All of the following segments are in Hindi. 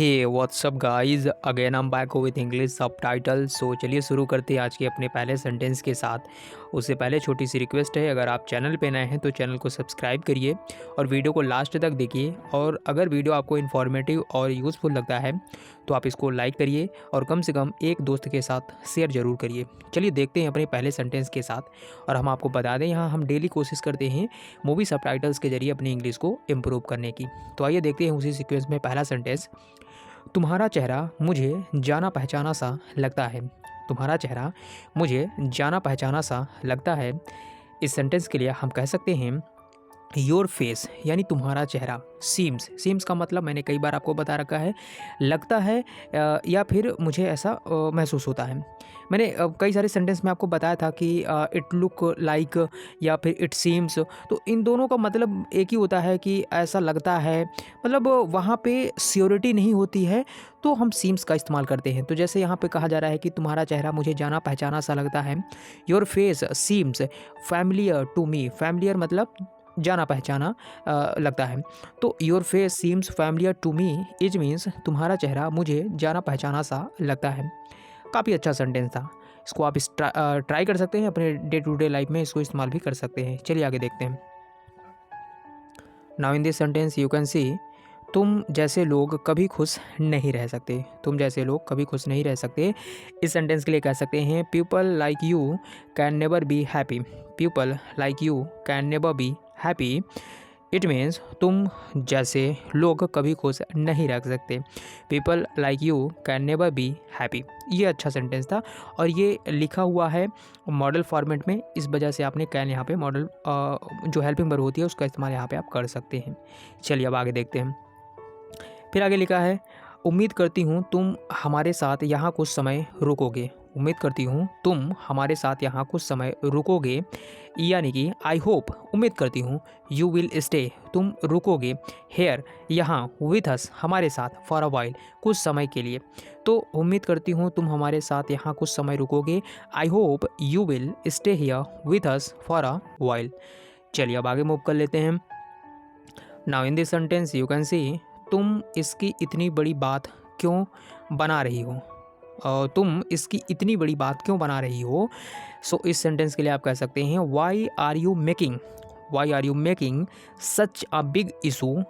Hey WhatsApp guys, again I am back with English subtitle. So चलिए शुरू करते हैं आज के अपने पहले सेंटेंस के साथ। उससे पहले छोटी सी रिक्वेस्ट है, अगर आप चैनल पे नए हैं तो चैनल को सब्सक्राइब करिए और वीडियो को लास्ट तक देखिए। और अगर वीडियो आपको इन्फॉर्मेटिव और यूज़फुल लगता है तो आप इसको लाइक करिए और कम से कम एक दोस्त के साथ शेयर ज़रूर करिए। चलिए देखते हैं अपने पहले सेंटेंस के साथ। और हम आपको बता दें, यहाँ हम डेली कोशिश करते हैं मूवी सबटाइटल्स के जरिए अपनी इंग्लिश को इम्प्रूव करने की। तो आइए देखते हैं उसी सीक्वेंस में पहला सेंटेंस। तुम्हारा चेहरा मुझे जाना पहचाना सा लगता है। तुम्हारा चेहरा मुझे जाना पहचाना सा लगता है। इस सेंटेंस के लिए हम कह सकते हैं योर फेस, यानी तुम्हारा चेहरा। सीम्स का मतलब मैंने कई बार आपको बता रखा है, लगता है या फिर मुझे ऐसा महसूस होता है। मैंने कई सारे सेंटेंस में आपको बताया था कि इट लुक लाइक या फिर इट सीम्स, तो इन दोनों का मतलब एक ही होता है कि ऐसा लगता है, मतलब वहाँ पे श्योरिटी नहीं होती है तो हम सीम्स का इस्तेमाल करते हैं। तो जैसे यहाँ पे कहा जा रहा है कि तुम्हारा चेहरा मुझे जाना पहचाना सा लगता है। Your face seems familiar to me. Familiar मतलब जाना पहचाना लगता है। तो your face seems familiar to me is means तुम्हारा चेहरा मुझे जाना पहचाना सा लगता है। काफ़ी अच्छा सेंटेंस था। इसको आप ट्राई कर सकते हैं, अपने डे टू डे लाइफ में इसको इस्तेमाल भी कर सकते हैं। चलिए आगे देखते हैं। Now in this sentence you can see तुम जैसे लोग कभी खुश नहीं रह सकते। तुम जैसे लोग कभी खुश नहीं रह सकते। इस सेंटेंस के लिए कह सकते हैं people like you can never be happy. People like you can never be happy. It means तुम जैसे लोग कभी खुश नहीं रह सकते। People like you can never be happy. ये अच्छा सेंटेंस था और ये लिखा हुआ है मॉडल फॉर्मेट में, इस वजह से आपने कैन यहाँ पे मॉडल जो हेल्पिंग वर्ब होती है उसका इस्तेमाल यहाँ पे आप कर सकते हैं। चलिए अब आगे देखते हैं। फिर आगे लिखा है उम्मीद करती हूँ तुम हमारे साथ यहाँ कुछ समय रुकोगे। उम्मीद करती हूँ तुम हमारे साथ यहाँ कुछ समय रुकोगे, यानी कि आई होप, उम्मीद करती हूँ यू विल स्टे, तुम रुकोगे हेयर, यहाँ, विथ अस, हमारे साथ, फॉर अ वाइल, कुछ समय के लिए। तो उम्मीद करती हूँ तुम हमारे साथ यहाँ कुछ समय रुकोगे, I hope you will stay here with us for a while. चलिए अब आगे मूव कर लेते हैं। Now in this sentence you can see तुम इसकी इतनी बड़ी बात क्यों बना रही हो। तुम इसकी इतनी बड़ी बात क्यों बना रही हो। सो इस सेंटेंस के लिए आप कह सकते हैं why are you making such a big issue.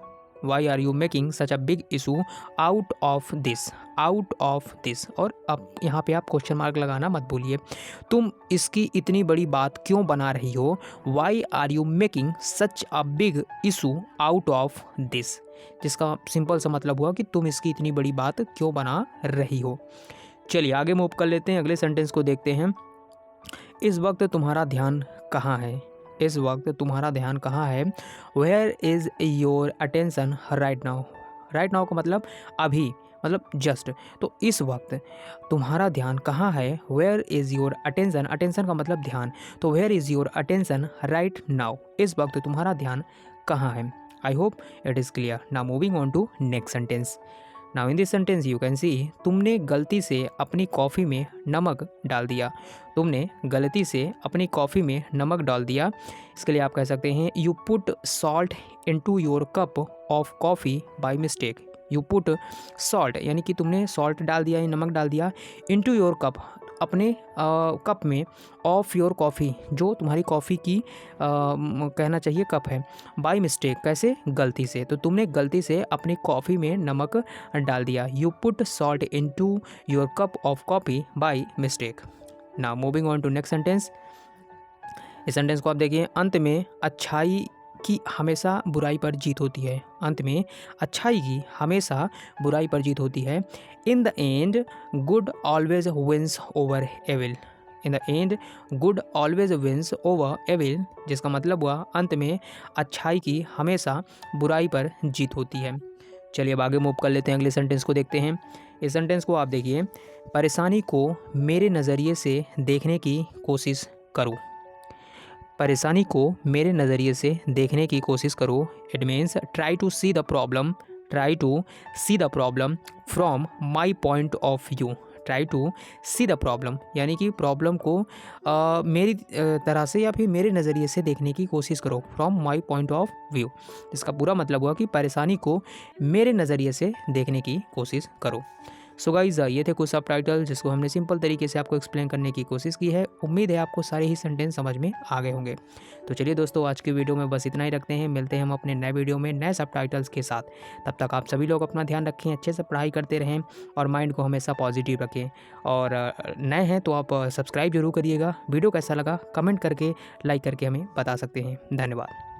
Why are you making such a big issue out of this. और अब यहाँ पे आप क्वेश्चन मार्क लगाना मत भूलिए। तुम इसकी इतनी बड़ी बात क्यों बना रही हो। Why are you making such a big issue out of this, जिसका सिंपल सा मतलब हुआ कि तुम इसकी इतनी बड़ी बात क्यों बना रही हो। चलिए आगे मूव कर लेते हैं, अगले सेंटेंस को देखते हैं। इस वक्त तुम्हारा ध्यान कहाँ है। इस वक्त तुम्हारा ध्यान कहाँ है। Where is your attention right now. Right now का मतलब अभी, मतलब जस्ट। तो इस वक्त तुम्हारा ध्यान कहाँ है। Where is your attention, attention का मतलब ध्यान, तो where is your attention right now, इस वक्त तुम्हारा ध्यान कहाँ है। I hope it is clear. Now moving on to next sentence. Now in this sentence you can see तुमने गलती से अपनी कॉफ़ी में नमक डाल दिया। तुमने गलती से अपनी कॉफ़ी में नमक डाल दिया। इसके लिए आप कह सकते हैं you put salt into your cup of coffee by mistake. You put salt, यानी कि तुमने सॉल्ट डाल दिया, नमक डाल दिया, इनटू योर कप, अपने कप में, ऑफ योर कॉफ़ी, जो तुम्हारी कॉफ़ी की कहना चाहिए कप है, बाय मिस्टेक, कैसे, गलती से। तो तुमने गलती से अपनी कॉफ़ी में नमक डाल दिया। You put salt into your cup of coffee by mistake. Now moving on to next sentence. इस सेंटेंस को आप देखिए। अंत में अच्छाई की हमेशा बुराई पर जीत होती है। अंत में अच्छाई की हमेशा बुराई पर जीत होती है। In the end good always wins over evil. In the end good always wins over evil, जिसका मतलब हुआ अंत में अच्छाई की हमेशा बुराई पर जीत होती है। चलिए अब आगे मूव कर लेते हैं, अगले सेंटेंस को देखते हैं। इस सेंटेंस को आप देखिए। परेशानी को मेरे नज़रिए से देखने की कोशिश करो। परेशानी को मेरे नज़रिए से देखने की कोशिश करो। It means try to see the problem from my point of view. Try to see the problem, यानी कि प्रॉब्लम को मेरी तरह से या फिर मेरे नज़रिए से देखने की कोशिश करो, from my point of view. इसका पूरा मतलब हुआ कि परेशानी को मेरे नज़रिए से देखने की कोशिश करो। सो गाइस, ये थे कुछ सब टाइटल जिसको हमने सिंपल तरीके से आपको एक्सप्लेन करने की कोशिश की है। उम्मीद है आपको सारे ही सेंटेंस समझ में आ गए होंगे। तो चलिए दोस्तों, आज की वीडियो में बस इतना ही रखते हैं। मिलते हैं हम अपने नए वीडियो में नए सब टाइटल्स के साथ। तब तक आप सभी लोग अपना ध्यान रखें, अच्छे से पढ़ाई करते रहें और माइंड को हमेशा पॉजिटिव रखें। और नए हैं तो आप सब्सक्राइब जरूर करिएगा। वीडियो कैसा लगा कमेंट करके, लाइक करके हमें बता सकते हैं। धन्यवाद।